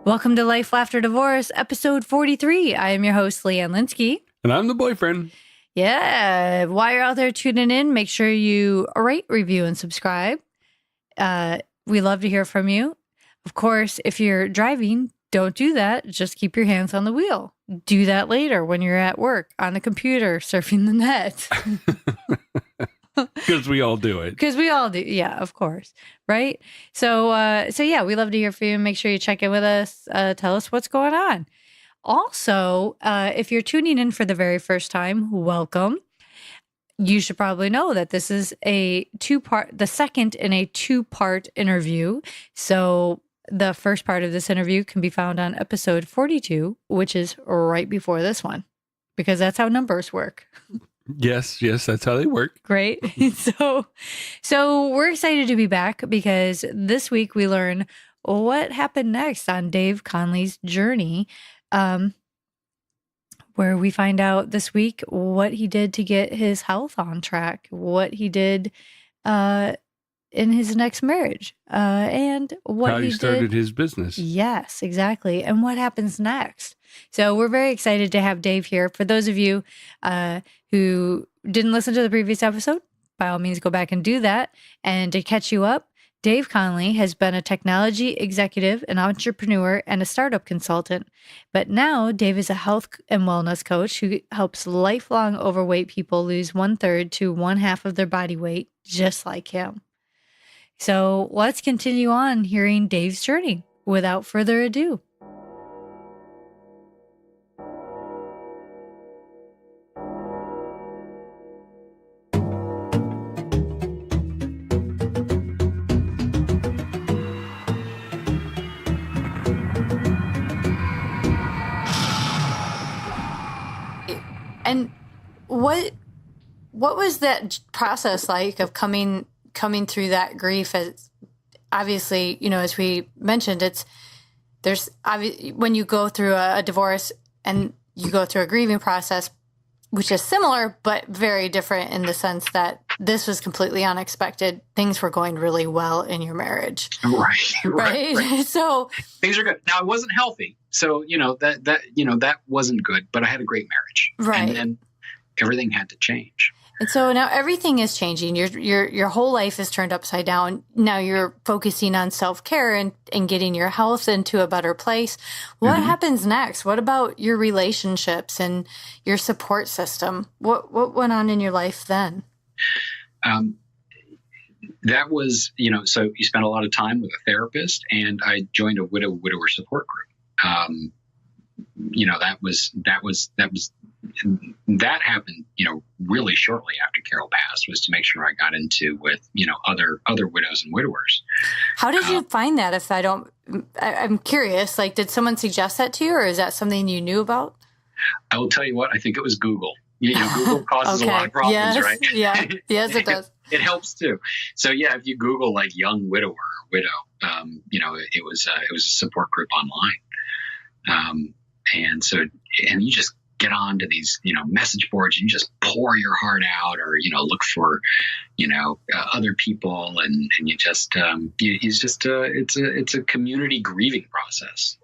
Welcome to Life, Laughter, Divorce, episode 43. I am your host, Leanne Linsky. And I'm the boyfriend. Yeah. While you're out there tuning in, make sure you rate, review, and subscribe. We love to hear from you. Of course, if you're driving, don't do that. Just keep your hands on the wheel. Do that later when you're at work, on the computer, surfing the net. Because we all do it. Because we all do. Yeah, of course. Right? So yeah, we love to hear from you. Make sure you check in with us. Tell us what's going on. Also, if you're tuning in for the very first time, welcome. You should probably know that this is the second in a two-part interview. So the first part of this interview can be found on episode 42, which is right before this one, because that's how numbers work. Yes, that's how they work. Great. So we're excited to be back because this week we learn what happened next on Dave Conley's journey, where we find out this week what he did to get his health on track, what he did in his next marriage, and what how he started his business. Yes, exactly. And what happens next. So we're very excited to have Dave here. For those of you who didn't listen to the previous episode, by all means, go back and do that. And to catch you up, Dave Conley has been a technology executive, an entrepreneur, and a startup consultant. But now Dave is a health and wellness coach who helps lifelong overweight people lose 1/3 to 1/2 of their body weight, just like him. So let's continue on hearing Dave's journey without further ado. And what was that process like of coming through that grief? As obviously, as we mentioned, when you go through a divorce and you go through a grieving process, which is similar but very different in the sense that this was completely unexpected. Things were going really well in your marriage, right? So things are good. Now, it wasn't healthy, so that wasn't good. But I had a great marriage, right? And then everything had to change. And so now everything is changing. Your whole life is turned upside down. Now you're focusing on self-care and getting your health into a better place. What happens next? What about your relationships and your support system? What went on in your life then? That was, so you spent a lot of time with a therapist, and I joined a widower support group. That happened, really shortly after Carol passed, was to make sure I got into with, other widows and widowers. How did you find that? I'm curious, did someone suggest that to you, or is that something you knew about? I will tell you what, I think it was Google. Google causes a lot of problems, right? Yeah. Yes, it does. It helps too. So yeah, if you Google young widower or widow, it was a support group online. And you just get on to these, message boards, and you just pour your heart out, or, look for, other people. And you just, it's a community grieving process,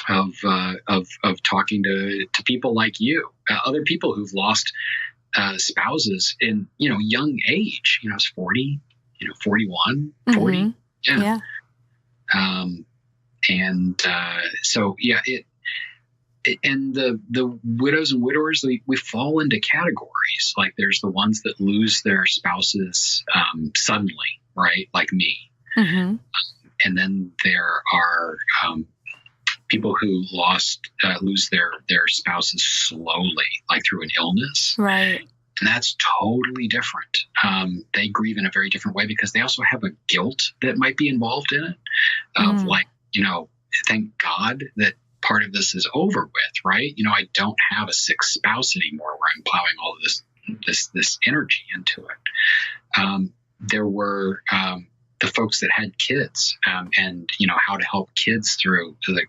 of talking to people like you, other people who've lost, spouses in, young age, it's 40, 41, 40. Yeah. So yeah, and the widows and widowers, we fall into categories. Like there's the ones that lose their spouses suddenly, right? Like me. Mm-hmm. And then there are people who lose their spouses slowly, like through an illness. Right. And that's totally different. They grieve in a very different way because they also have a guilt that might be involved in it of thank God that part of this is over with, right? I don't have a sick spouse anymore where I'm plowing all of this energy into it. There were the folks that had kids, and how to help kids through the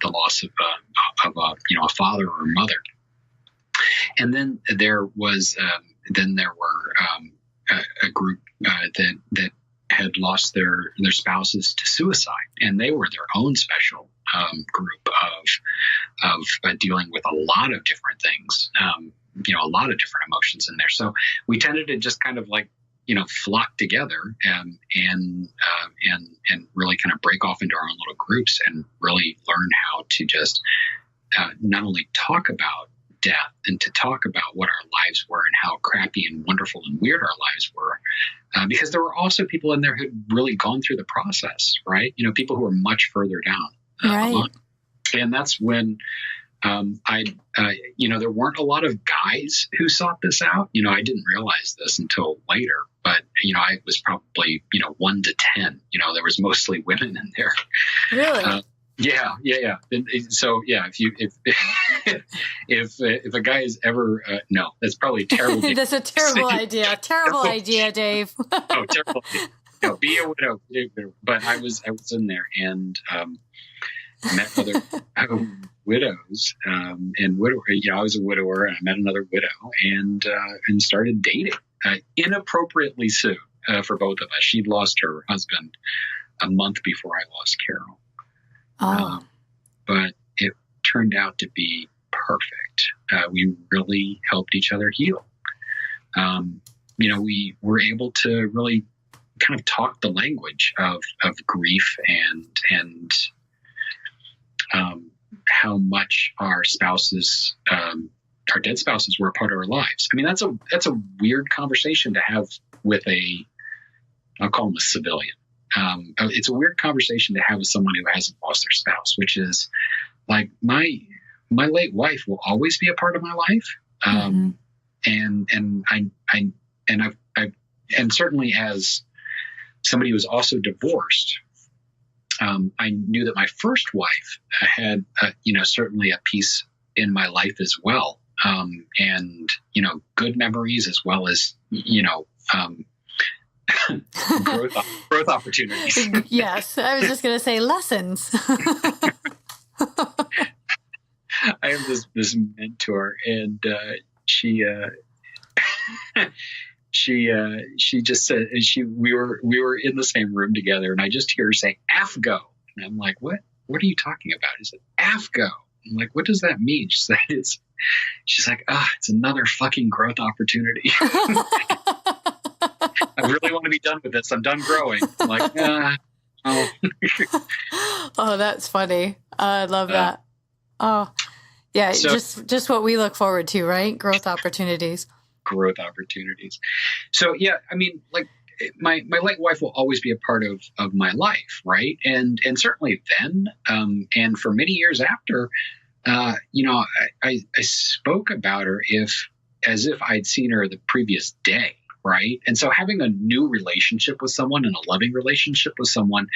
loss of a father or a mother. And then there were a group that had lost their spouses to suicide, and they were their own special group of dealing with a lot of different things, a lot of different emotions in there. So we tended to just kind of like, flock together and really kind of break off into our own little groups and really learn how to just not only talk about death and to talk about what our lives were and how crappy and wonderful and weird our lives were, because there were also people in there who had really gone through the process, right? People who were much further down. Right. And that's when there weren't a lot of guys who sought this out. I didn't realize this until later, but, I was probably, 1 to 10, there was mostly women in there. Really? Yeah. So yeah, if a guy is ever no, that's probably a terrible. That's a terrible idea. Terrible idea, Dave. Oh, terrible. No, be a widow. But I was in there and met other widows and widow. I was a widower and I met another widow and started dating inappropriately soon for both of us. She'd lost her husband a month before I lost Carol. Oh. But it turned out to be perfect. We really helped each other heal. We were able to really kind of talk the language of grief and how much our spouses, our dead spouses, were a part of our lives. I mean, that's a weird conversation to have with I'll call him a civilian. It's a weird conversation to have with someone who hasn't lost their spouse, which is like my late wife will always be a part of my life. And certainly as somebody who was also divorced, I knew that my first wife had, certainly a piece in my life as well. And good memories as well as, growth opportunities. Yes, I was just going to say lessons. I have this mentor, and she just said we were in the same room together, and I just hear her say AFGO, and I'm like, what are you talking about? He said AFGO. I'm like, what does that mean? She's like, it's another fucking growth opportunity. I really want to be done with this. I'm done growing. I'm like, oh. Oh, that's funny. I love that. Oh, yeah. So, just what we look forward to, right? Growth opportunities. Growth opportunities. So, yeah, I mean, like my late wife will always be a part of my life, right? And certainly then, and for many years after, I spoke about her as if I'd seen her the previous day. Right. And so having a new relationship with someone and a loving relationship with someone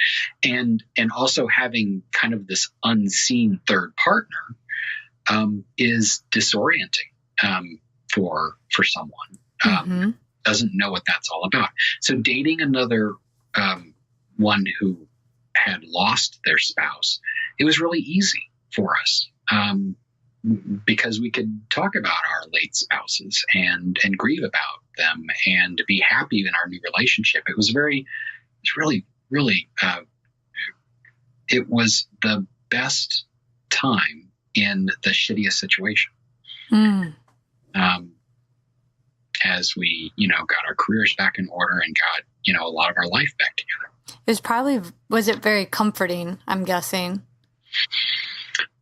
and also having kind of this unseen third partner is disorienting for someone doesn't know what that's all about. So dating another one who had lost their spouse, it was really easy for us. Because we could talk about our late spouses and grieve about them and be happy in our new relationship. It was really, it was the best time in the shittiest situation. As we, got our careers back in order and got, a lot of our life back together. Was it very comforting, I'm guessing?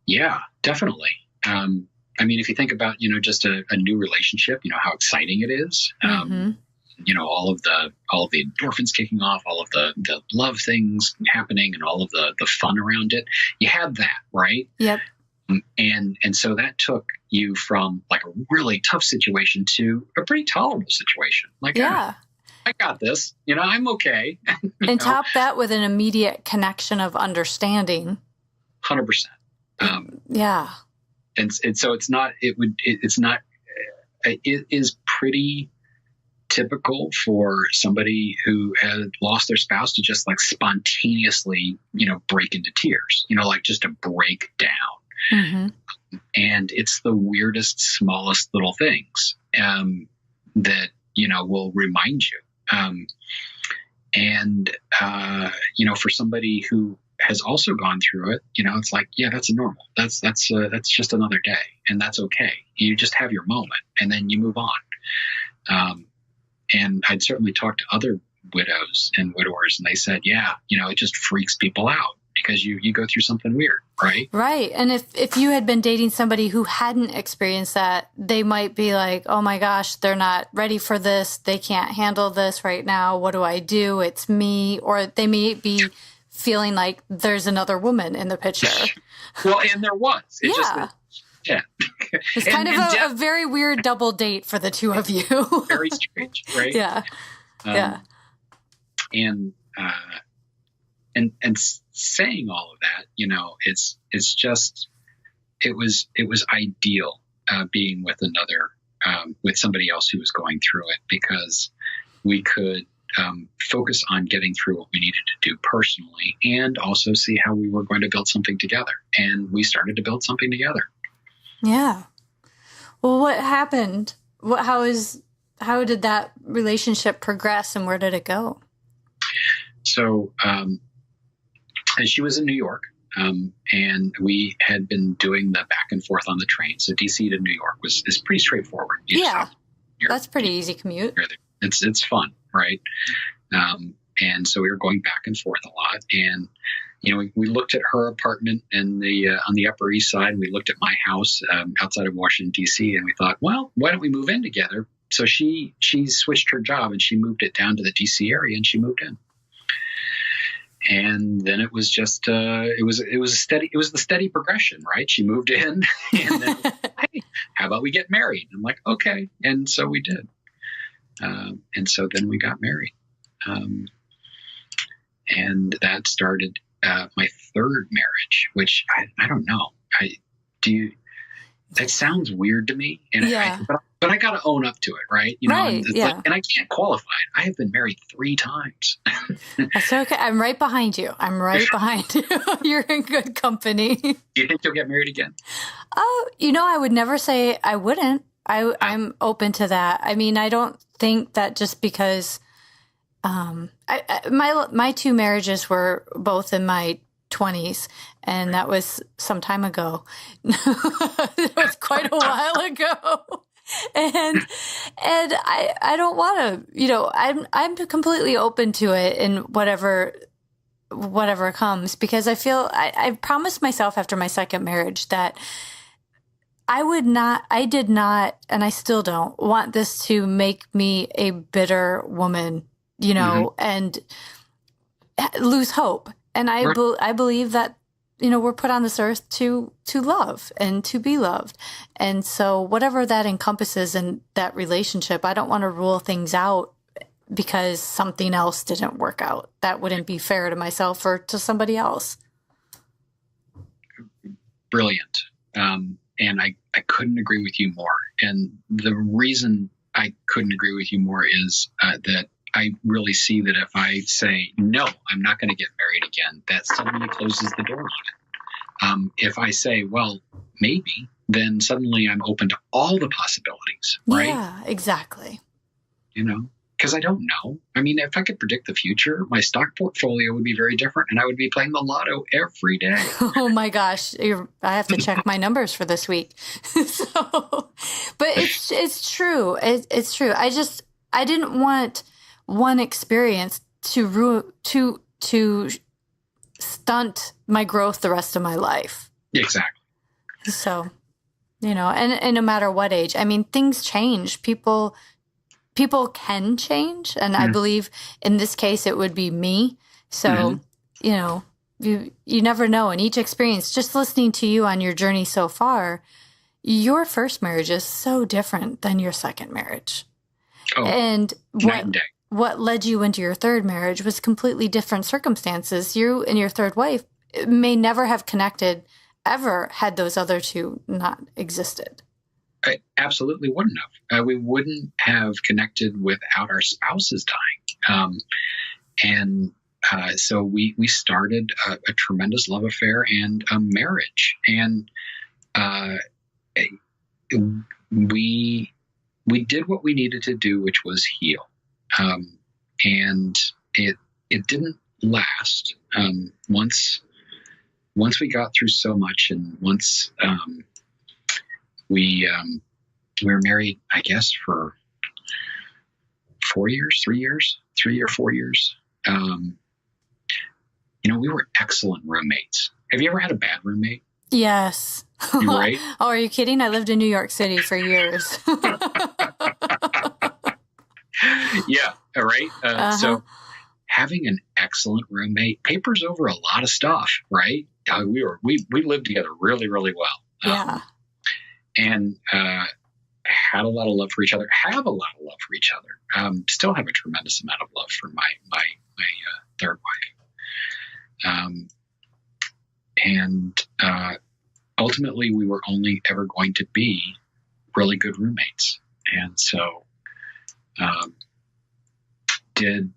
Yeah, definitely. I mean, if you think about, just a new relationship, how exciting it is, all of the endorphins kicking off, all of the love things happening and all of the fun around it, you had that, right? Yep. And so that took you from like a really tough situation to a pretty tolerable situation. Like, yeah, I got this, I'm okay. And top that with an immediate connection of understanding. 100%. Yeah. And so it is pretty typical for somebody who had lost their spouse to just like spontaneously, break into tears, like just to break down. And it's the weirdest, smallest little things that, will remind you. And, for somebody who has also gone through it, it's like, yeah, that's normal. That's just another day, and that's okay. You just have your moment and then you move on. And I'd certainly talked to other widows and widowers, and they said, yeah, it just freaks people out because you go through something weird, right? Right. And if you had been dating somebody who hadn't experienced that, they might be like, oh my gosh, they're not ready for this. They can't handle this right now. What do I do? It's me. Or they may be feeling like there's another woman in the picture. Well, and there was. Yeah. It's kind of a very weird double date for the two of you. Very strange, right? Yeah. And saying all of that, it's just, it was ideal being with with somebody else who was going through it, because we could focus on getting through what we needed to do personally, and also see how we were going to build something together. And we started to build something together. Yeah. Well, what happened? How did that relationship progress, and where did it go? So, and she was in New York, and we had been doing the back and forth on the train. So DC to New York is pretty straightforward. That's pretty easy commute. It's fun, right? And so we were going back and forth a lot, and we looked at her apartment on the Upper East Side. We looked at my house outside of Washington D.C., and we thought, well, why don't we move in together? So she switched her job and she moved it down to the D.C. area, and she moved in. And then it was just it was the steady progression, right? She moved in, and then, hey, how about we get married? I'm like, okay, and so we did. And so then we got married, and that started my third marriage, which I don't know. That sounds weird to me, and but I got to own up to it, right? Right, and I can't qualify it. I have been married 3 times. That's okay. I'm right behind you. You're in good company. Do you think you'll get married again? Oh, I would never say I wouldn't. I'm open to that. I mean, I don't think that just because my 2 marriages were both in my 20s, and that was some time ago. It was quite a while ago. And I don't want to, I'm completely open to it in whatever comes, because I feel I promised myself after my second marriage that I did not, and I still don't want this to make me a bitter woman, and lose hope. And I believe that, we're put on this earth to love and to be loved. And so whatever that encompasses in that relationship, I don't want to rule things out because something else didn't work out. That wouldn't be fair to myself or to somebody else. Brilliant. And I couldn't agree with you more. And the reason I couldn't agree with you more is that I really see that if I say, no, I'm not going to get married again, that suddenly closes the door on it. If I say, well, maybe, then suddenly I'm open to all the possibilities, right? Yeah, exactly. Because I don't know. I mean, if I could predict the future, my stock portfolio would be very different, and I would be playing the lotto every day. Oh my gosh. I have to check my numbers for this week. But it's true. It's true. I didn't want one experience to stunt my growth the rest of my life. Exactly. So, and no matter what age, I mean, things change. People can change. And I believe in this case, it would be me. So, you never know. And each experience, just listening to you on your journey so far, your first marriage is so different than your second marriage. Oh, and night and day. What led you into your third marriage was completely different circumstances. You and your third wife may never have connected ever had those other 2 not existed. I absolutely wouldn't have. We wouldn't have connected without our spouses dying. So we started a tremendous love affair and a marriage. And we did what we needed to do, which was heal. And it didn't last. Once we got through so much, and once we were married, I guess for 3 or 4 years. We were excellent roommates. Have you ever had a bad roommate? Yes. Right? Oh, are you kidding? I lived in New York City for years. Yeah. All right. So having an excellent roommate papers over a lot of stuff, right? We lived together really, really well. Yeah. And had a lot of love for each other. Have a lot of love for each other. Still have a tremendous amount of love for my third wife. And ultimately, we were only ever going to be really good roommates. And so it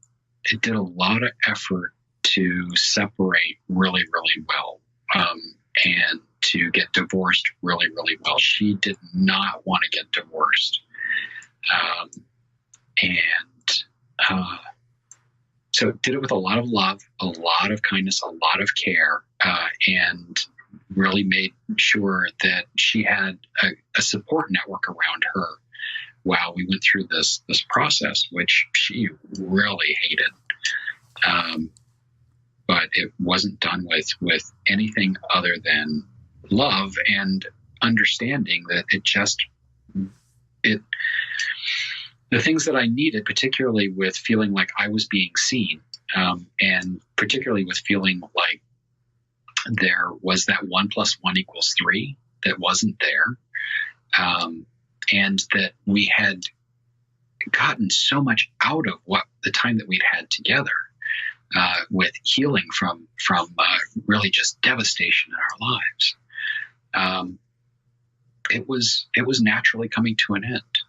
did a lot of effort to separate really, really well, and to get divorced really, really well. She did not want to get divorced. So did it with a lot of love, a lot of kindness, a lot of care, and really made sure that she had a support network around her while we went through this process, which she really hated. But it wasn't done with anything other than love and understanding that the things that I needed, particularly with feeling like I was being seen, and particularly with feeling like there was that 1 + 1 = 3 that wasn't there, and that we had gotten so much out of what the time that we'd had together, with healing from really just devastation in our lives. It was naturally coming to an end.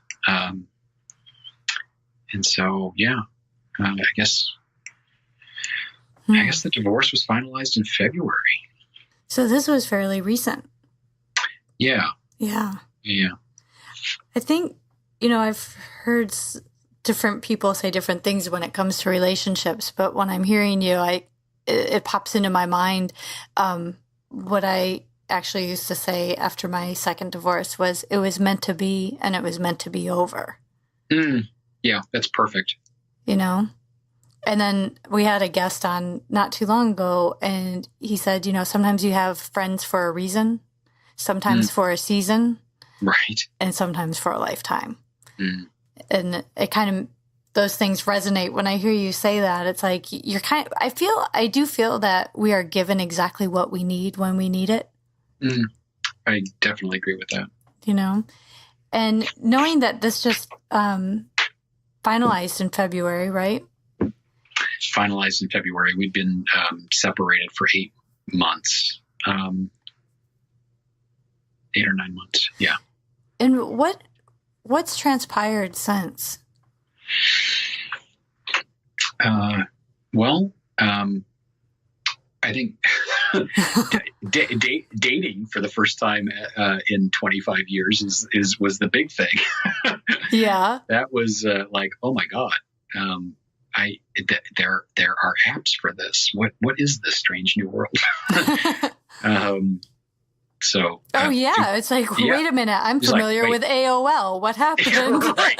And so, yeah, I guess the divorce was finalized in February. So this was fairly recent. Yeah. Yeah. Yeah. I think, I've heard different people say different things when it comes to relationships, but when I'm hearing you, it pops into my mind. What I actually used to say after my second divorce was, it was meant to be, and it was meant to be over. Yeah, that's perfect. And then we had a guest on not too long ago, and he said, sometimes you have friends for a reason, sometimes for a season, right, and sometimes for a lifetime. And it kind of, those things resonate when I hear you say that. It's like I do feel that we are given exactly what we need when we need it. I definitely agree with that. And knowing that this just finalized in February, right? Finalized in February. We'd been separated for 8 months, 8 or 9 months. Yeah. And what's transpired since? I think dating for the first time in 25 years was the big thing. Yeah, that was like, oh my God. There are apps for this. What is this strange new world? So. It's like, wait a minute, I'm familiar with AOL. What happened? Right.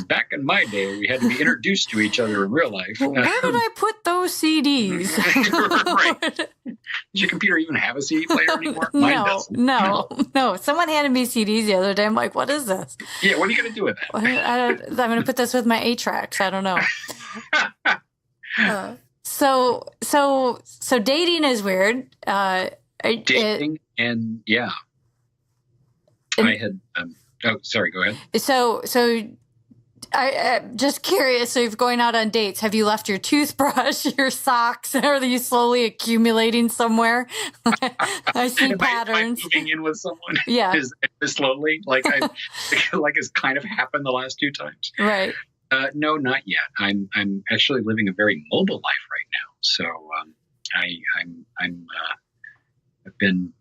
Back in my day, we had to be introduced to each other in real life. Where did I put those CDs? Right. Does your computer even have a CD player anymore? Mine doesn't. No. Someone handed me CDs the other day. I'm like, what is this? Yeah, what are you going to do with that? I'm going to put this with my 8-tracks. I don't know. So dating is weird. Dating and yeah. I had. Oh, sorry. Go ahead. So I'm just curious. So if going out on dates, have you left your toothbrush, your socks, or are you slowly accumulating somewhere? I see patterns. Am I moving in with someone? Yeah. Is slowly, like it's kind of happened the last 2 times. Right. No, not yet. I'm actually living a very mobile life right now. So I've been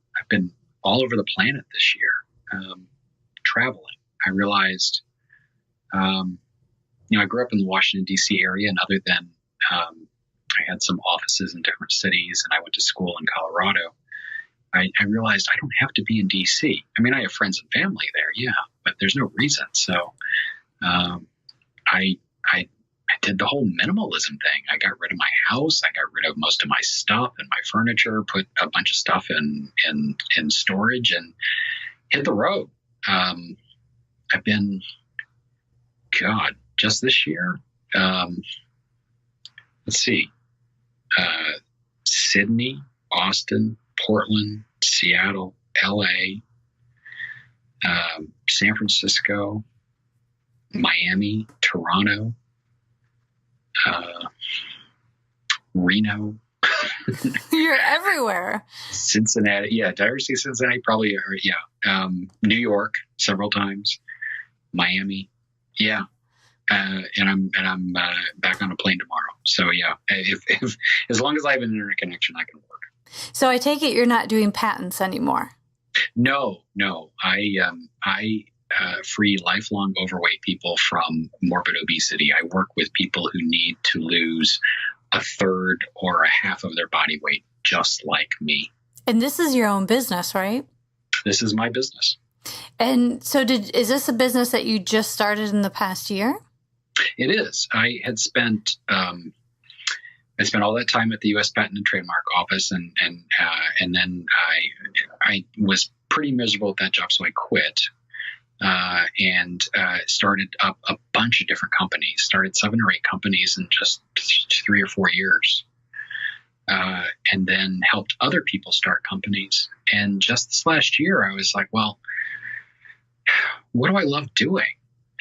all over the planet this year. Traveling. I realized, I grew up in the Washington, D.C. area, and other than I had some offices in different cities, and I went to school in Colorado, I realized I don't have to be in D.C. I mean, I have friends and family there, yeah, but there's no reason. So I did the whole minimalism thing. I got rid of my house. I got rid of most of my stuff and my furniture, put a bunch of stuff in storage, and hit the road. I've been, just this year, let's see, Sydney, Austin, Portland, Seattle, LA, San Francisco, Miami, Toronto, Reno. You're everywhere. Cincinnati. Yeah. Did I ever see Cincinnati? Probably. Yeah. New York several times. Miami. Yeah. And I'm back on a plane tomorrow. So yeah, if as long as I have an internet connection, I can work. So I take it you're not doing patents anymore. No. I free lifelong overweight people from morbid obesity. I work with people who need to lose a third or a half of their body weight, just like me. And this is your own business, right? This is my business. And so is this a business that you just started in the past year? It is. I had spent all that time at the U.S. Patent and Trademark Office, and then I was pretty miserable at that job, so I quit and started up a bunch of different companies. Started 7 or 8 companies in just 3 or 4 years, and then helped other people start companies. And just this last year, I was like, well, what do I love doing?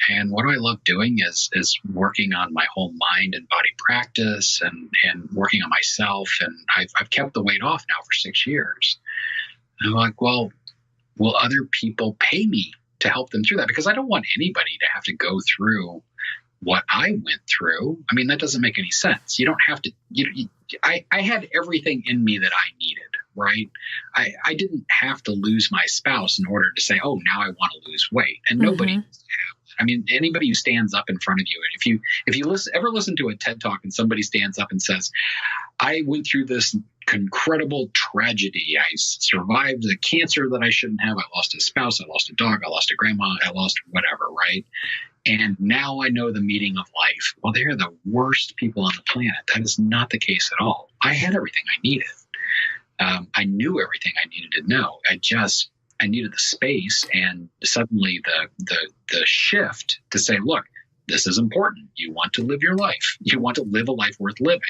And what I love doing is working on my whole mind and body practice and working on myself. And I've kept the weight off now for 6 years. And I'm like, well, will other people pay me to help them through that? Because I don't want anybody to have to go through what I went through. I mean, that doesn't make any sense. You don't have to. I had everything in me that I needed, right? I didn't have to lose my spouse in order to say, oh, now I want to lose weight. And nobody. I mean, anybody who stands up in front of you, and if you ever listen to a TED Talk and somebody stands up and says, I went through this incredible tragedy. I survived the cancer that I shouldn't have. I lost a spouse. I lost a dog. I lost a grandma. I lost whatever, right? And now I know the meaning of life. Well, they're the worst people on the planet. That is not the case at all. I had everything I needed. I knew everything I needed to know. I needed the space, and suddenly the shift to say, look, this is important. You want to live your life. You want to live a life worth living.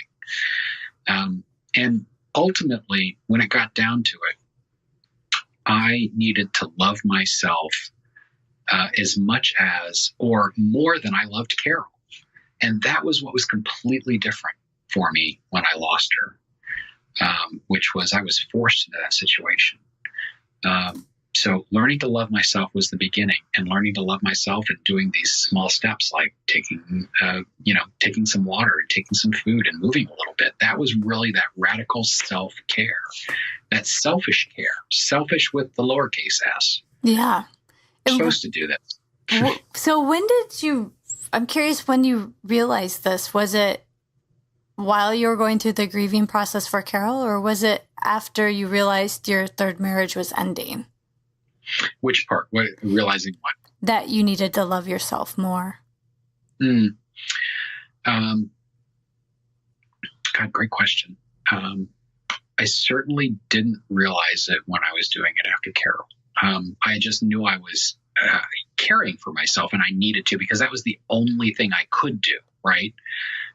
And ultimately, when it got down to it, I needed to love myself as much as or more than I loved Carol. And that was what was completely different for me when I lost her, which was I was forced into that situation. So learning to love myself was the beginning, and learning to love myself and doing these small steps like taking some water and taking some food and moving a little bit. That was really that radical self-care, that selfish care, selfish with the lowercase s. Yeah. You're supposed to do this. So I'm curious when you realized this. Was it while you were going through the grieving process for Carol, or was it after you realized your third marriage was ending? Which part? Realizing what? That you needed to love yourself more. God, great question. I certainly didn't realize it when I was doing it after Carol. I just knew I was caring for myself, and I needed to, because that was the only thing I could do, right?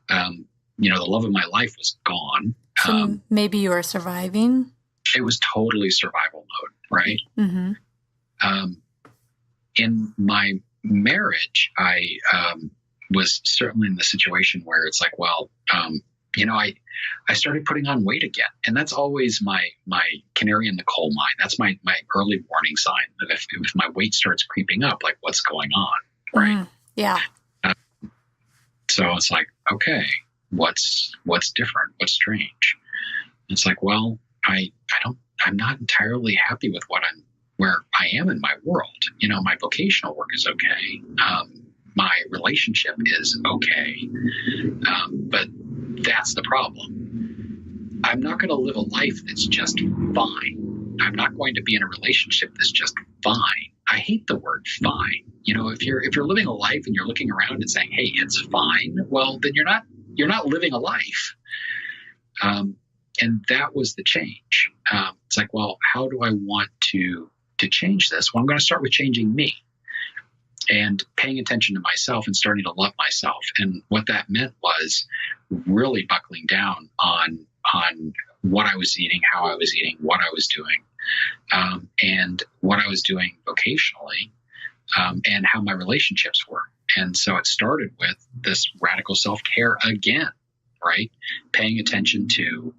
The love of my life was gone. So maybe you were surviving? It was totally survival mode, right? Mm-hmm. In my marriage, I was certainly in the situation where it's like, well, I started putting on weight again. And that's always my canary in the coal mine. That's my early warning sign that if my weight starts creeping up, like, what's going on, right? Yeah. So it's like, okay, what's different? What's strange? It's like, well, I'm not entirely happy with where I am in my world. My vocational work is okay. my relationship is okay. But that's the problem. I'm not going to live a life that's just fine. I'm not going to be in a relationship that's just fine. I hate the word fine. If you're living a life and you're looking around and saying, "Hey, it's fine," well, then you're not living a life. And that was the change. It's like, well, how do I want to change this? Well, I'm going to start with changing me and paying attention to myself and starting to love myself. And what that meant was really buckling down on what I was eating, how I was eating, what I was doing, and what I was doing vocationally, and how my relationships were. And so it started with this radical self-care again, right? Paying attention to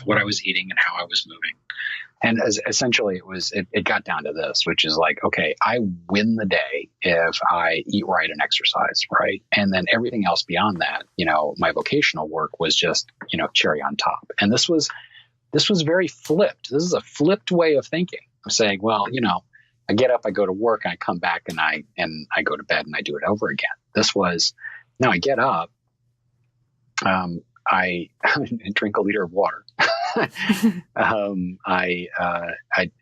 what I was eating and how I was moving. And essentially it got down to this, which is like, okay, I win the day if I eat right and exercise, right? And then everything else beyond that, my vocational work was just, cherry on top. And this was very flipped. This is a flipped way of thinking. I'm saying, well, I get up, I go to work, and I come back and I go to bed and I do it over again. This was, no, I get up, I drink a liter of water. I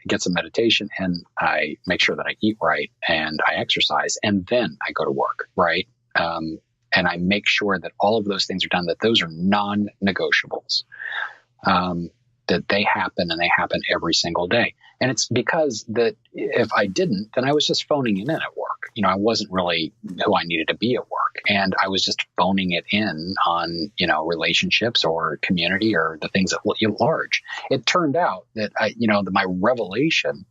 get some meditation and I make sure that I eat right and I exercise and then I go to work, right? And I make sure that all of those things are done, that those are non-negotiables, that they happen and they happen every single day. And it's because that if I didn't, then I was just phoning it in at work. I wasn't really who I needed to be at work. And I was just phoning it in on, relationships or community or the things at large. It turned out that my revelation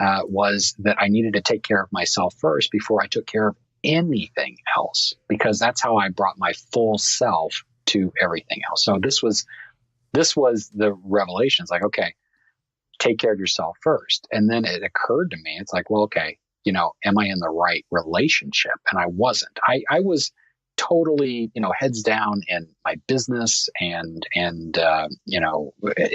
was that I needed to take care of myself first before I took care of anything else, because that's how I brought my full self to everything else. So this was the revelation. It's like, okay, take care of yourself first. And then it occurred to me, it's like, well, okay, am I in the right relationship? And I wasn't. I was totally, heads down in my business and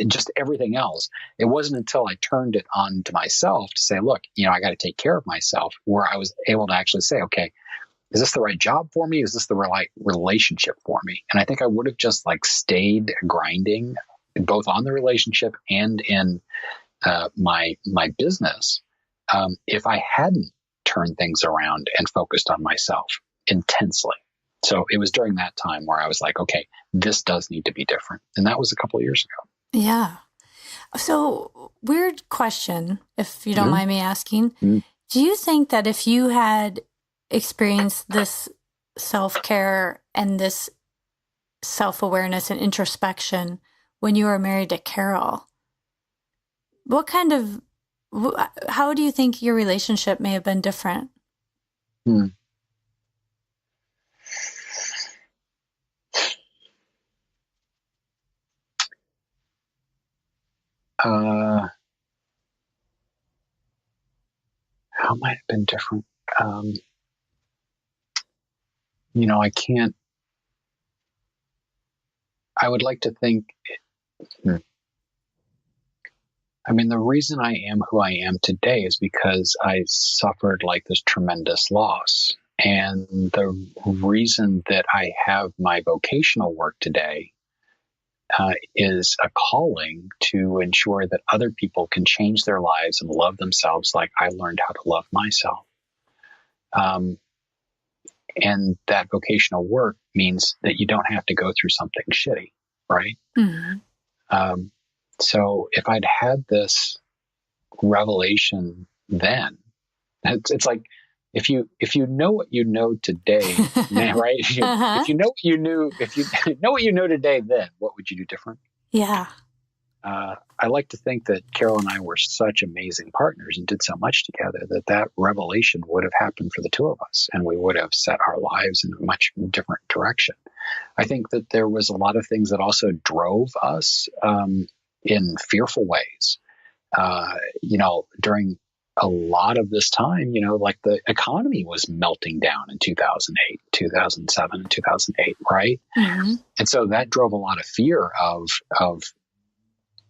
just everything else. It wasn't until I turned it on to myself to say, look, I got to take care of myself, where I was able to actually say, okay, is this the right job for me? Is this the right relationship for me? And I think I would have just stayed grinding both on the relationship and in my business if I hadn't turned things around and focused on myself intensely. So it was during that time where I was like, okay, this does need to be different. And that was a couple of years ago. Yeah. So weird question, if you don't mind me asking. Mm-hmm. Do you think that if you had experienced this self-care and this self-awareness and introspection when you were married to Carol, how do you think your relationship may have been different? How might it have been different? I would like to think, the reason I am who I am today is because I suffered this tremendous loss. And the reason that I have my vocational work today is a calling to ensure that other people can change their lives and love themselves like I learned how to love myself. And that vocational work means that you don't have to go through something shitty, right? Mm-hmm. So if I'd had this revelation then, it's like if you know what you know today, right? If you know what you knew, if you know what you know today, then what would you do different? Yeah. I like to think that Carol and I were such amazing partners and did so much together that revelation would have happened for the two of us, and we would have set our lives in a much different direction. I think that there was a lot of things that also drove us in fearful ways. During a lot of this time, the economy was melting down in 2008, 2007, and 2008, right? Mm-hmm. And so that drove a lot of fear of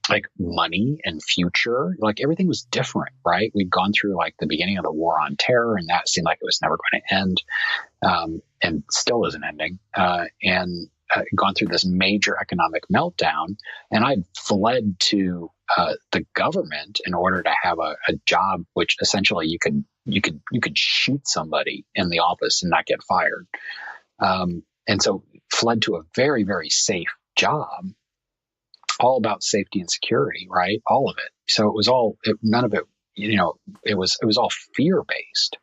like money and future, like everything was different, right? We'd gone through like the beginning of the war on terror, and that seemed like it was never going to end, and still isn't ending. And gone through this major economic meltdown, and I'd fled to the government in order to have a job, which essentially you could shoot somebody in the office and not get fired. And so fled to a very, very safe job, all about safety and security, right? All of it. So it was none of it, it was all fear based.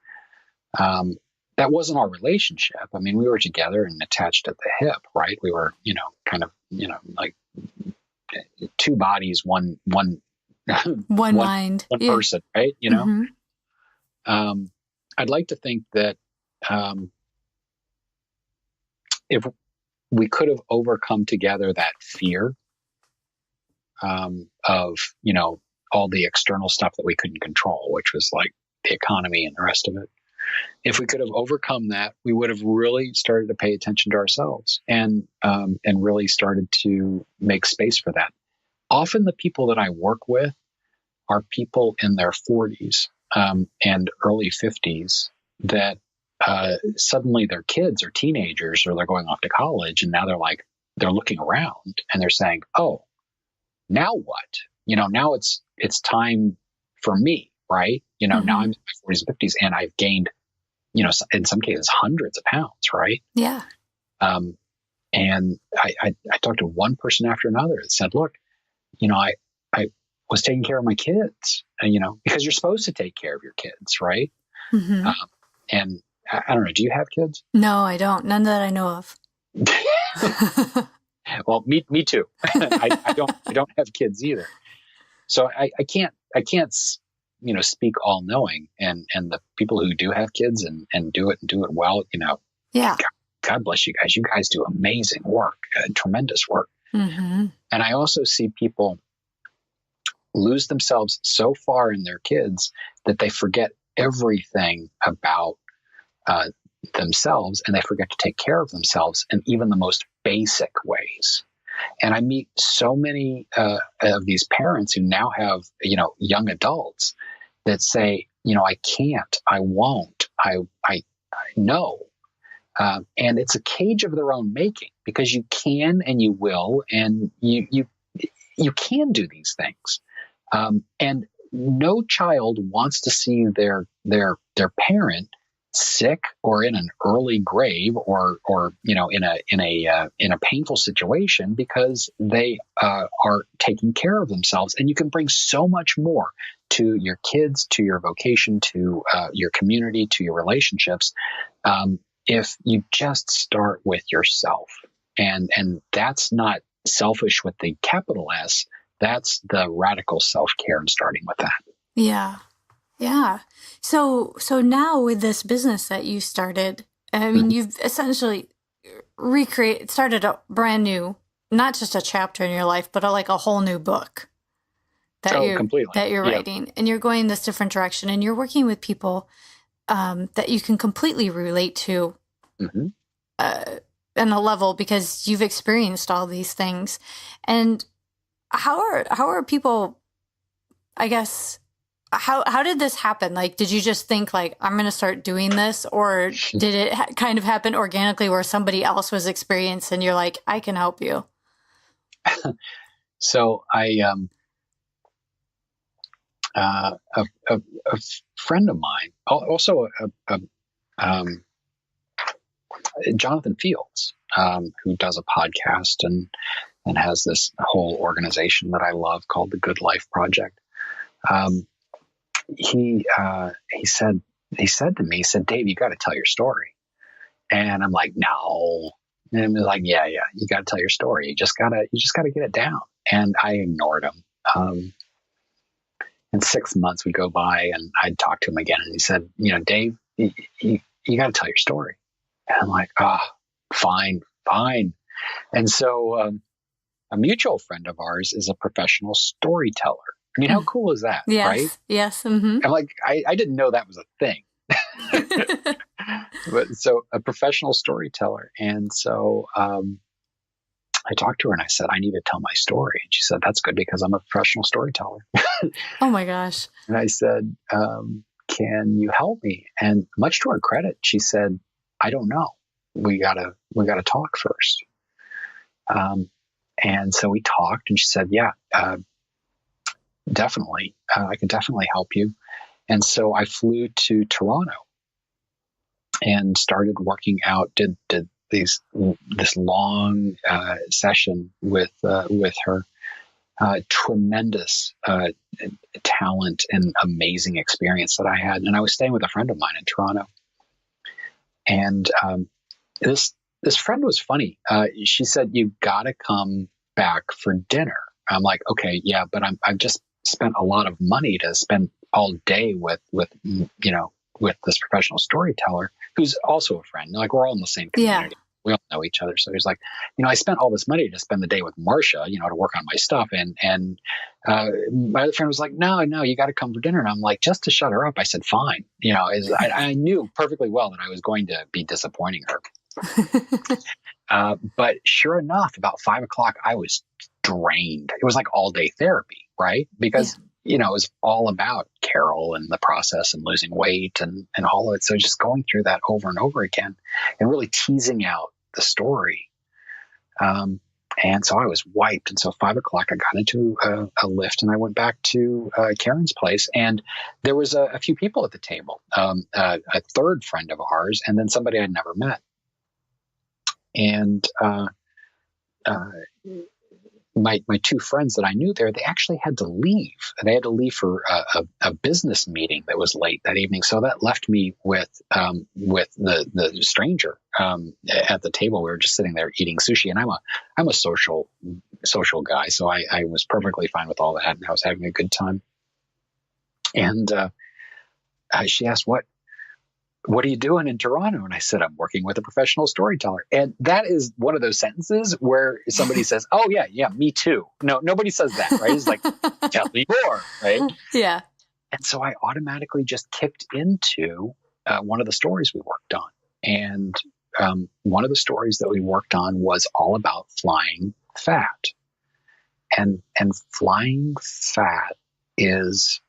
That wasn't our relationship. I mean, we were together and attached at the hip, right? We were, kind of, like two bodies, one mind, one person, right? I'd like to think that if we could have overcome together that fear of, all the external stuff that we couldn't control, which was like the economy and the rest of it. If we could have overcome that, we would have really started to pay attention to ourselves and really started to make space for that. Often the people that I work with are people in their 40s and early 50s that suddenly their kids are teenagers or they're going off to college, and now they're looking around and they're saying, "Oh, now what? Now it's time for me, right? Now I'm in my 40s and 50s, and I've gained, in some cases, hundreds of pounds, right?" Yeah. And I talked to one person after another that said, "Look, I was taking care of my kids, because you're supposed to take care of your kids, right?" Mm-hmm. And I don't know, do you have kids? No, I don't. None that I know of. Well, me too. I don't have kids either. So I can't, speak all knowing, and the people who do have kids and do it well, yeah. God bless you guys. You guys do amazing work, tremendous work. Mm-hmm. And I also see people lose themselves so far in their kids that they forget everything about themselves, and they forget to take care of themselves in even the most basic ways. And I meet so many of these parents who now have, young adults that say, "I can't, I won't, I know." And it's a cage of their own making, because you can and you will, and you can do these things. And no child wants to see their parent sick or in an early grave or in a painful situation, because they are taking care of themselves. And you can bring so much more to your kids, to your vocation, to your community, to your relationships, if you just start with yourself. And that's not selfish with the capital S. That's the radical self-care and starting with that. Yeah. Yeah. So now with this business that you started, I mean, you've essentially started a brand new, not just a chapter in your life, but like a whole new book that you're writing, and you're going this different direction, and you're working with people that you can completely relate to in a level, because you've experienced all these things. And how are people, I guess, how did this happen? Like, did you just think like, I'm going to start doing this, or did it kind of happen organically where somebody else was experienced and you're like, I can help you? So a friend of mine, also Jonathan Fields, who does a podcast and has this whole organization that I love called the Good Life Project. He said to me, "Dave, you got to tell your story." And I'm like, "No." And he was like, yeah, you got to tell your story. You just gotta get it down. And I ignored him. And 6 months would go by, and I'd talk to him again, and he said, "Dave, you got to tell your story." And I'm like, fine. And so a mutual friend of ours is a professional storyteller. I mean, how cool is that? Yes. Right? Yes. Mm-hmm. I'm like, I didn't know that was a thing. But so a professional storyteller. And so I talked to her and I said, I need to tell my story. And she said, that's good because I'm a professional storyteller. Oh my gosh. And I said, can you help me? And much to her credit, she said, I don't know. We gotta talk first. And so we talked and she said, yeah, definitely. I can definitely help you. And so I flew to Toronto and started working out, did this long session with her. Tremendous talent and amazing experience that I had. And I was staying with a friend of mine in Toronto. And this friend was funny. She said, you got to come back for dinner. I'm like, okay, yeah, but I've just spent a lot of money to spend all day with this professional storyteller who's also a friend. Like, we're all in the same community. Yeah. We all know each other. So he's like, I spent all this money to spend the day with Marcia, to work on my stuff. And my other friend was like, no, you got to come for dinner. And I'm like, just to shut her up, I said, fine. I knew perfectly well that I was going to be disappointing her. But sure enough, about 5 o'clock, I was drained. It was like all day therapy, right? Because, it was all about Carol and the process and losing weight and all of it. So just going through that over and over again and really teasing out the story. And so I was wiped. And so 5 o'clock, I got into a lift and I went back to Karen's place. And there was a few people at the table, a third friend of ours, and then somebody I'd never met. And my two friends that I knew there, they actually had to leave. They had to leave for a business meeting that was late that evening. So that left me with the stranger at the table. We were just sitting there eating sushi, and I'm a social guy, so I was perfectly fine with all that, and I was having a good time. And she asked, what are you doing in Toronto? And I said, I'm working with a professional storyteller. And that is one of those sentences where somebody says, oh yeah, me too. No, nobody says that, right? It's like, tell me more, right? Yeah. And so I automatically just kicked into one of the stories we worked on. And one of the stories that we worked on was all about flying fat. And flying fat is...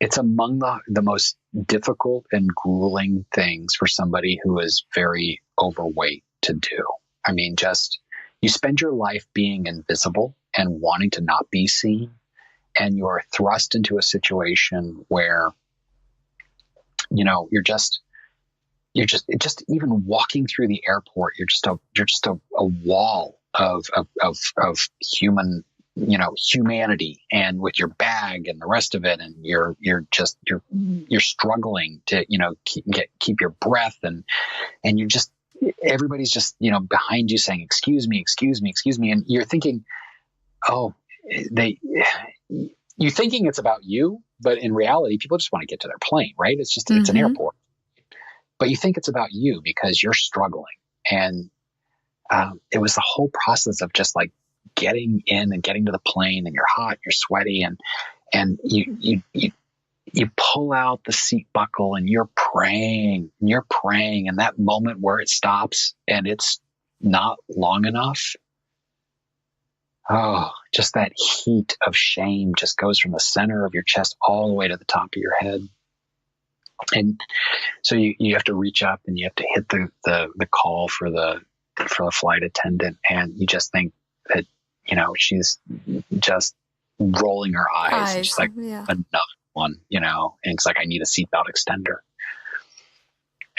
it's among the most difficult and grueling things for somebody who is very overweight to do. I mean, just you spend your life being invisible and wanting to not be seen, and you're thrust into a situation where, you're just even walking through the airport, you're just a wall of human, humanity, and with your bag and the rest of it, and you're struggling to keep your breath, and you're just, everybody's just behind you saying excuse me, and you're thinking, you're thinking it's about you, but in reality people just want to get to their plane, right? It's just it's an airport, but you think it's about you because you're struggling. And it was the whole process of just like getting in and getting to the plane, and you're hot, you're sweaty, and you pull out the seat buckle and you're praying, and that moment where it stops and it's not long enough. Oh, just that heat of shame just goes from the center of your chest all the way to the top of your head. And so you have to reach up and you have to hit the call for the flight attendant, and you just think that, she's just rolling her eyes. And she's like, another one, and it's like, I need a seatbelt extender.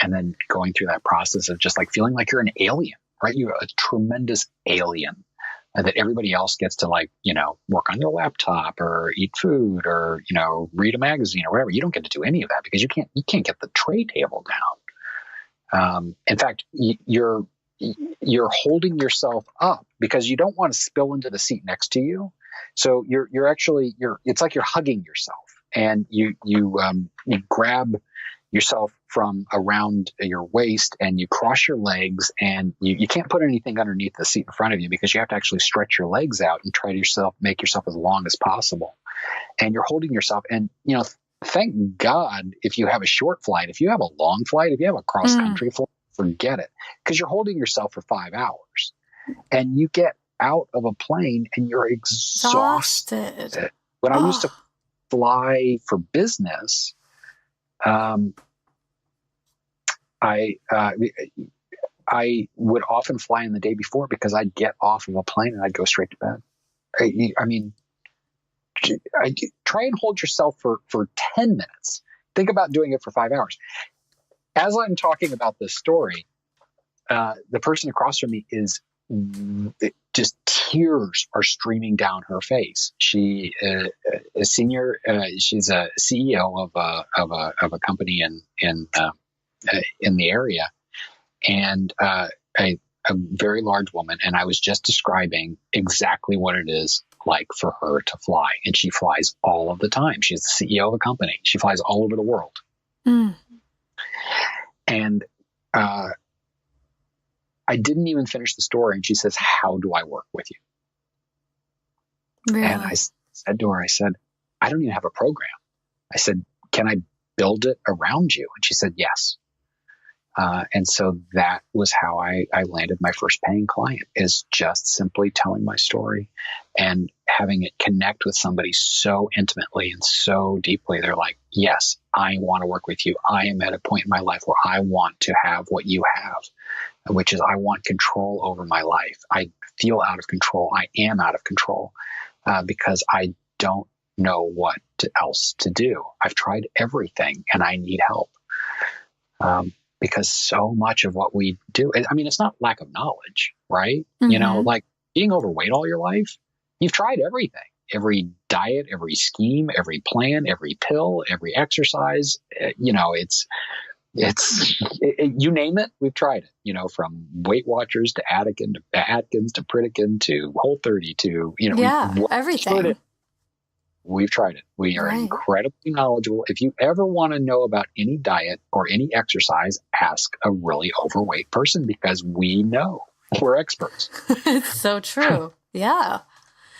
And then going through that process of just like feeling like you're an alien, right? You're a tremendous alien, that everybody else gets to like, work on their laptop or eat food or, read a magazine or whatever. You don't get to do any of that because you can't get the tray table down. In fact, you're holding yourself up because you don't want to spill into the seat next to you. So it's like you're hugging yourself, and you grab yourself from around your waist and you cross your legs, and you can't put anything underneath the seat in front of you because you have to actually stretch your legs out and try to make yourself as long as possible. And you're holding yourself, and, thank God if you have a short flight. If you have a long flight, if you have a cross country flight, forget it, because you're holding yourself for 5 hours and you get out of a plane and you're exhausted. When I used to fly for business, I would often fly in the day before because I'd get off of a plane and I'd go straight to bed. I mean, try and hold yourself for 10 minutes. Think about doing it for 5 hours. As I'm talking about this story, the person across from me is just tears are streaming down her face. She a senior. She's a CEO of a company in the area, and a very large woman. And I was just describing exactly what it is like for her to fly, and she flies all of the time. She's the CEO of a company. She flies all over the world, and I didn't even finish the story. And she says, "How do I work with you?" Really? And I said to her, I said, "I don't even have a program." I said, "Can I build it around you?" And she said, "Yes." And so that was how I landed my first paying client, is just simply telling my story and having it connect with somebody so intimately and so deeply. They're like, yes, I want to work with you. I am at a point in my life where I want to have what you have, which is I want control over my life. I feel out of control. I am out of control because I don't know what else to do. I've tried everything and I need help. Because so much of what we do, I mean, it's not lack of knowledge, right? Mm-hmm. You know, like being overweight all your life, you've tried everything, every diet, every scheme, every plan, every pill, every exercise. You know, it's you name it, we've tried it. You know, from Weight Watchers to Atkins to Pritikin to Whole30 to everything. We've tried it. We are incredibly knowledgeable. If you ever want to know about any diet or any exercise, ask a really overweight person, because we know. We're experts. It's so true. Yeah.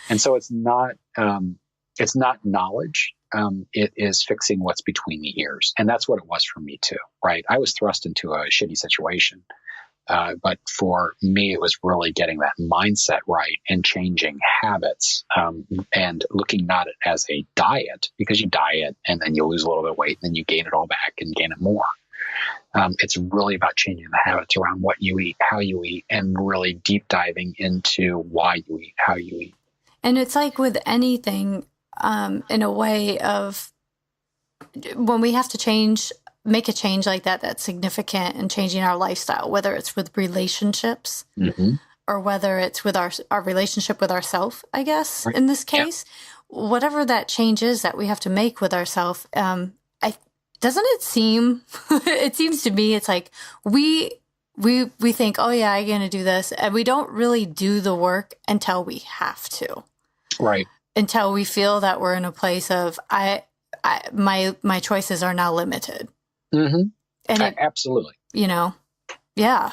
And so it's not knowledge. It is fixing what's between the ears. And that's what it was for me too, right? I was thrust into a shitty situation. But for me, it was really getting that mindset right and changing habits, and looking not as a diet, because you diet and then you lose a little bit of weight and then you gain it all back and gain it more. It's really about changing the habits around what you eat, how you eat, and really deep diving into why you eat, how you eat. And it's like with anything, in a way of when we have to make a change like that that's significant in changing our lifestyle, whether it's with relationships or whether it's with our relationship with ourselves, I guess, in this case, whatever that change is that we have to make with ourselves. Doesn't it seem, it seems to me, it's like we think, oh yeah, I'm going to do this. And we don't really do the work until we have to. Right. Until we feel that we're in a place of, my choices are now limited. Mm-hmm. And absolutely. You know, yeah.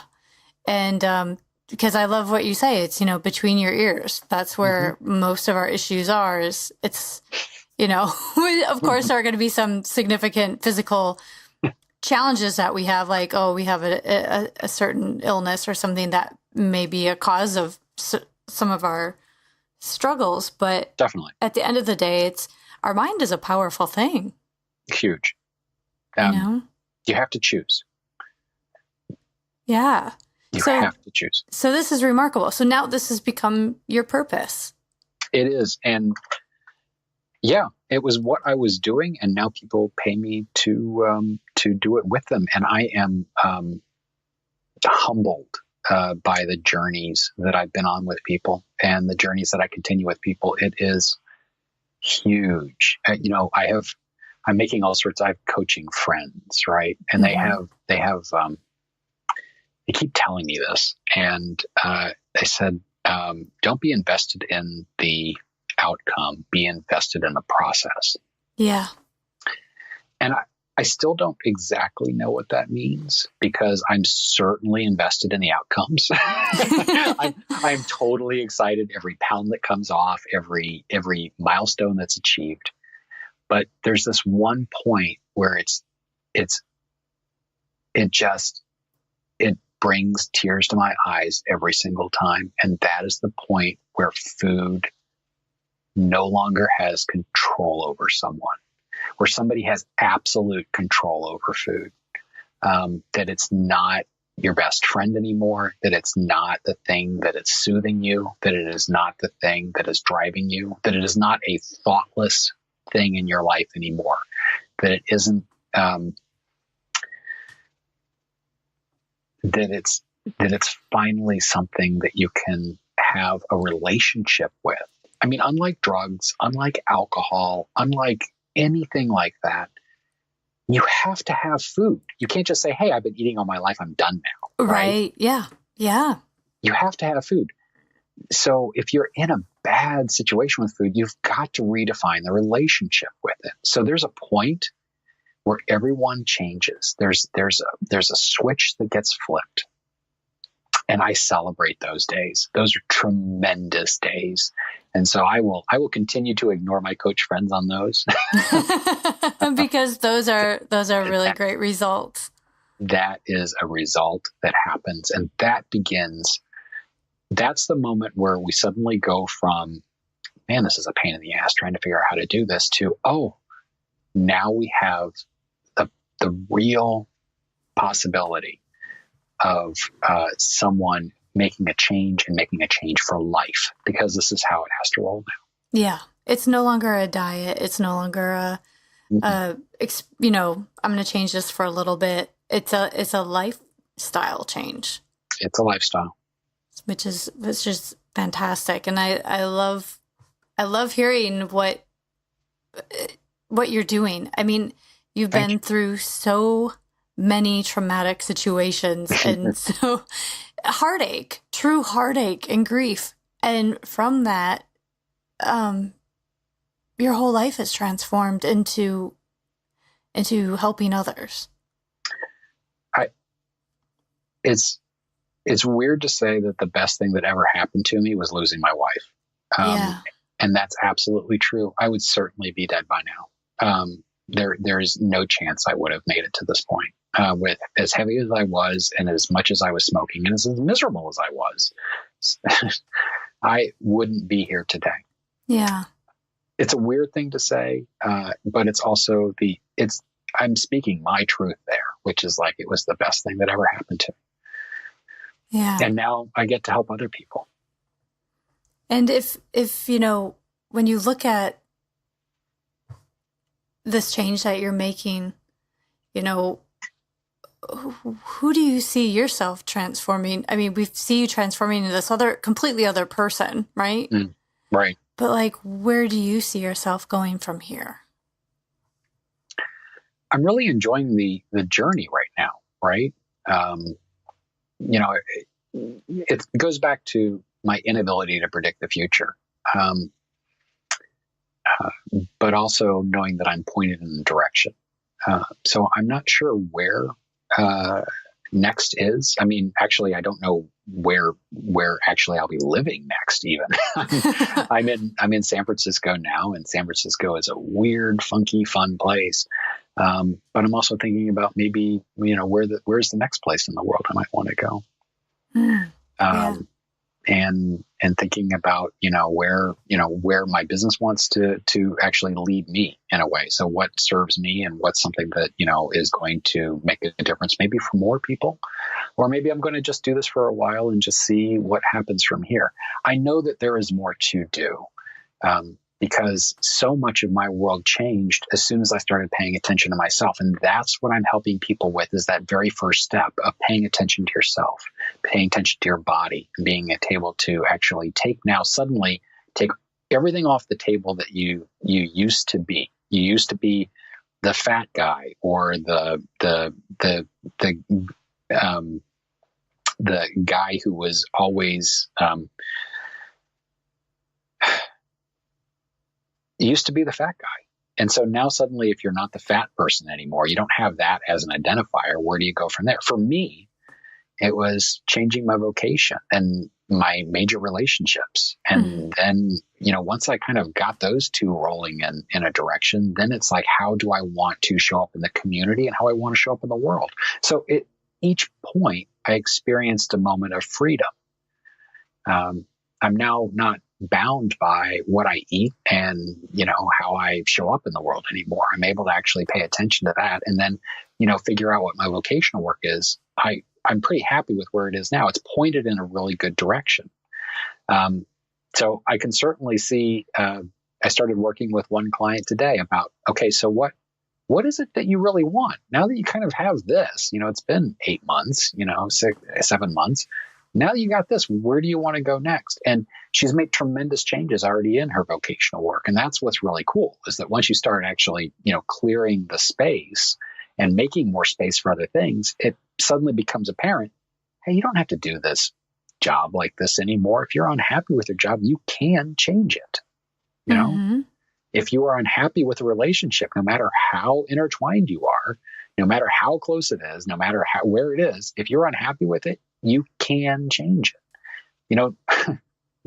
And because I love what you say, it's, you know, between your ears. That's where most of our issues are. It's, you know, of course, there are going to be some significant physical challenges that we have, like, oh, we have a certain illness or something that may be a cause of some of our struggles. But definitely, at the end of the day, our mind is a powerful thing. Huge. You know? You have to choose. Yeah. You have to choose. So this is remarkable. So now this has become your purpose. It is. And yeah, it was what I was doing. And now people pay me to do it with them. And I am humbled by the journeys that I've been on with people and the journeys that I continue with people. It is huge. You know, I'm making all sorts. I have coaching friends, right? And they keep telling me this. And they said, don't be invested in the outcome, be invested in the process. Yeah. And I still don't exactly know what that means, because I'm certainly invested in the outcomes. I'm totally excited every pound that comes off, every milestone that's achieved. But there's this one point where it just it brings tears to my eyes every single time. And that is the point where food no longer has control over someone, where somebody has absolute control over food, that it's not your best friend anymore, that it's not the thing that is soothing you, that it is not the thing that is driving you, that it is not a thoughtless thing in your life anymore, that it isn't, that it's finally something that you can have a relationship with. I mean, unlike drugs, unlike alcohol, unlike anything like that, you have to have food. You can't just say, hey, I've been eating all my life, I'm done now. Right. Yeah. Yeah. You have to have food. So if you're in a bad situation with food, you've got to redefine the relationship with it. So there's a point where everyone changes. There's a switch that gets flipped. And I celebrate those days. Those are tremendous days. And so I will continue to ignore my coach friends on those. Because those are really great results. That is a result that happens. And that's the moment where we suddenly go from, man, this is a pain in the ass trying to figure out how to do this, to, oh, now we have the real possibility of someone making a change and making a change for life, because this is how it has to roll now. Yeah. It's no longer a diet. It's no longer I'm going to change this for a little bit. It's a lifestyle change. It's a lifestyle, which is fantastic. And I love hearing what you're doing. I mean, you've been through so many traumatic situations and so true heartache and grief. And from that, your whole life is transformed into helping others. It's weird to say that the best thing that ever happened to me was losing my wife. And that's absolutely true. I would certainly be dead by now. There's no chance I would have made it to this point. With as heavy as I was and as much as I was smoking and as miserable as I was, I wouldn't be here today. Yeah. It's a weird thing to say, but it's also I'm speaking my truth there, which is like, it was the best thing that ever happened to me. Yeah. And now I get to help other people. And if when you look at this change that you're making, who do you see yourself transforming? I mean, we see you transforming into this completely other person, right? Right. But like, where do you see yourself going from here? I'm really enjoying the journey right now, right? It goes back to my inability to predict the future, but also knowing that I'm pointed in a direction. So I'm not sure where next is. I mean, actually, I don't know where actually I'll be living next. Even I'm in San Francisco now, and San Francisco is a weird, funky, fun place. But I'm also thinking about maybe where's the next place in the world I might want to go. And thinking about where my business wants to actually lead me in a way. So what serves me and what's something that is going to make a difference, maybe for more people, or maybe I'm going to just do this for a while and just see what happens from here. I know that there is more to do, because so much of my world changed as soon as I started paying attention to myself. And that's what I'm helping people with, is that very first step of paying attention to yourself, paying attention to your body, and being able to actually take everything off the table that you used to be. You used to be the fat guy, or the guy who was always, you used to be the fat guy. And so now suddenly, if you're not the fat person anymore, you don't have that as an identifier. Where do you go from there? For me, it was changing my vocation and my major relationships. And then, once I kind of got those two rolling in a direction, then it's like, how do I want to show up in the community and how I want to show up in the world? So each point I experienced a moment of freedom. I'm now not bound by what I eat and, how I show up in the world anymore. I'm able to actually pay attention to that and then, figure out what my vocational work is. I'm pretty happy with where it is now. It's pointed in a really good direction. So I can certainly see, I started working with one client today about, okay, so what is it that you really want? Now that you kind of have this, it's been 8 months, 7 months. Now that you got this, where do you want to go next? And she's made tremendous changes already in her vocational work. And that's what's really cool, is that once you start actually, clearing the space and making more space for other things, it suddenly becomes apparent, hey, you don't have to do this job like this anymore. If you're unhappy with your job, you can change it. If you are unhappy with a relationship, no matter how intertwined you are, no matter how close it is, no matter where it is, if you're unhappy with it, you can change it.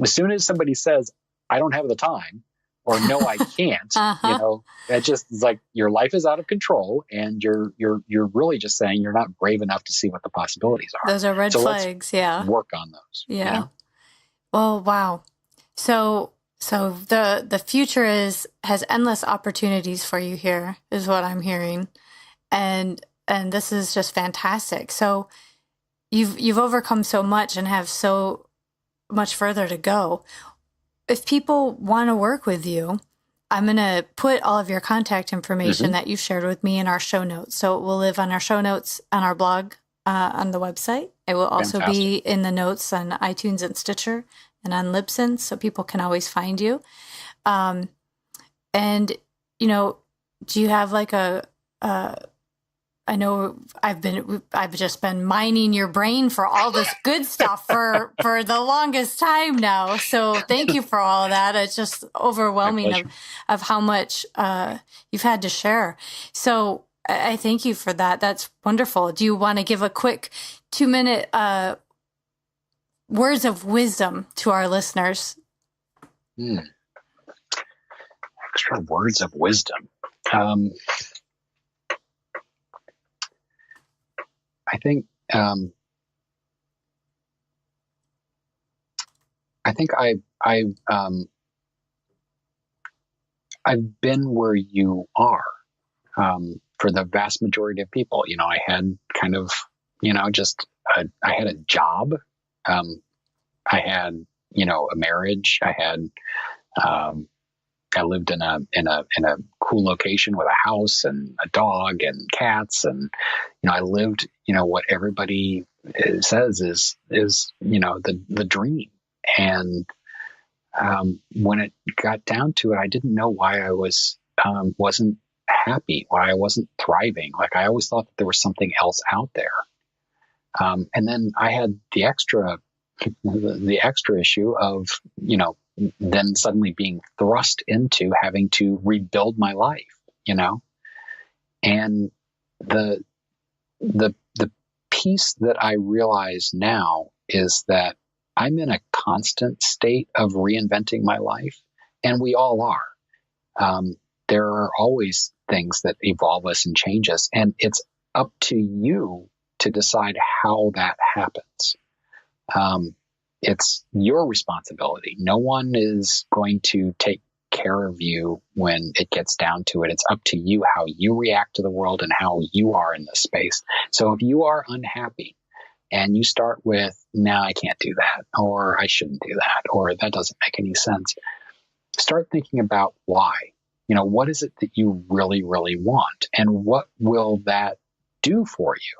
As soon as somebody says, I don't have the time, or no, I can't, that just is like your life is out of control, and you're really just saying you're not brave enough to see what the possibilities are. Those are red flags. Yeah. Work on those. Yeah. Oh, wow. So the future has endless opportunities for you here, is what I'm hearing. And this is just fantastic. So you've overcome so much and have so much further to go. If people want to work with you, I'm going to put all of your contact information that you've shared with me in our show notes. So it will live on our show notes on our blog, on the website. It will also be in the notes on iTunes and Stitcher and on Libsyn, so people can always find you. And, do you have like I know I've just been mining your brain for all this good stuff for the longest time now. So thank you for all of that. It's just overwhelming of how much you've had to share. So I thank you for that. That's wonderful. Do you want to give a quick 2-minute words of wisdom to our listeners? Extra words of wisdom. I think I've been where you are for the vast majority of people. I had kind of I had a job. I had a marriage. I lived in a cool location with a house and a dog and cats, and I lived what everybody says is the dream. And when it got down to it, I didn't know why I wasn't happy, why I wasn't thriving. Like, I always thought that there was something else out there. And then I had the extra issue of then suddenly being thrust into having to rebuild my life, and the piece that I realize now is that I'm in a constant state of reinventing my life, and we all are. There are always things that evolve us and change us, and it's up to you to decide how that happens. It's your responsibility. No one is going to take care of you when it gets down to it. It's up to you how you react to the world and how you are in this space. So if you are unhappy and you start with, no, I can't do that, or I shouldn't do that, or that doesn't make any sense, start thinking about why. What is it that you really, really want? And what will that do for you?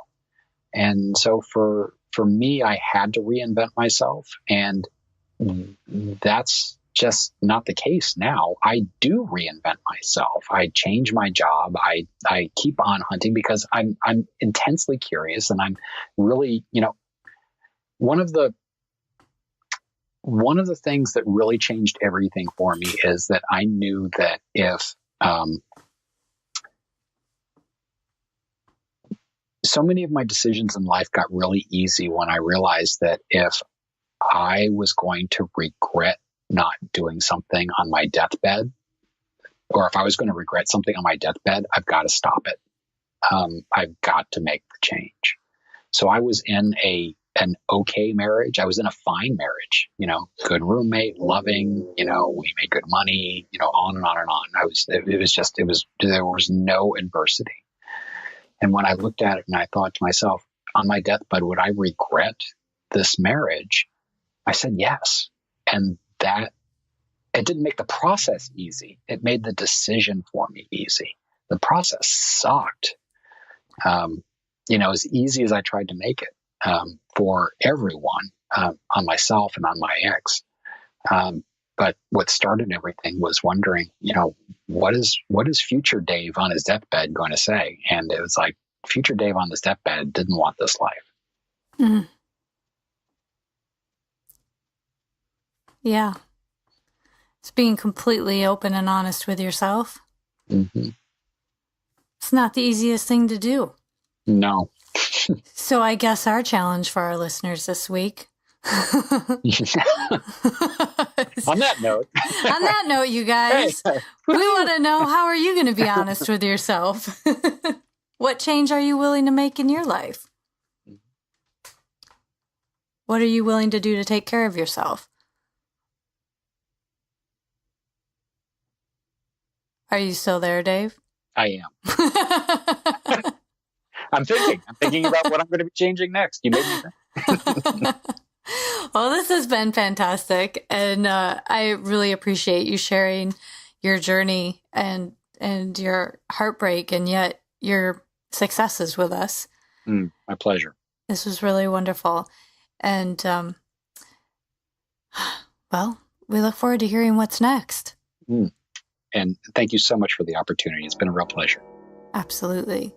And so for me, I had to reinvent myself, and that's just not the case now. I do reinvent myself. I change my job. I keep on hunting because I'm intensely curious, and I'm really, one of the things that really changed everything for me is that I knew that if so many of my decisions in life got really easy when I realized that if I was going to regret not doing something on my deathbed, or if I was going to regret something on my deathbed, I've got to stop it. I've got to make the change. So I was in an okay marriage. I was in a fine marriage, good roommate, loving, we made good money, on and on and on. There was no adversity. And when I looked at it and I thought to myself, on my deathbed, would I regret this marriage? I said yes. And that, it didn't make the process easy. It made the decision for me easy. The process sucked. As easy as I tried to make it for everyone, on myself and on my ex. But what started everything was wondering, what is future Dave on his deathbed going to say? And it was like, future Dave on his deathbed didn't want this life. Mm. Yeah. It's being completely open and honest with yourself. Mm-hmm. It's not the easiest thing to do. No. So I guess our challenge for our listeners this week. On that note, you guys, we want to know, how are you going to be honest with yourself? What change are you willing to make in your life? What are you willing to do to take care of yourself? Are you still there, Dave? I am. I'm thinking about what I'm going to be changing next. You made me think. Well, this has been fantastic. And I really appreciate you sharing your journey and your heartbreak and yet your successes with us. My pleasure. This was really wonderful. And, well, we look forward to hearing what's next. And thank you so much for the opportunity. It's been a real pleasure. Absolutely.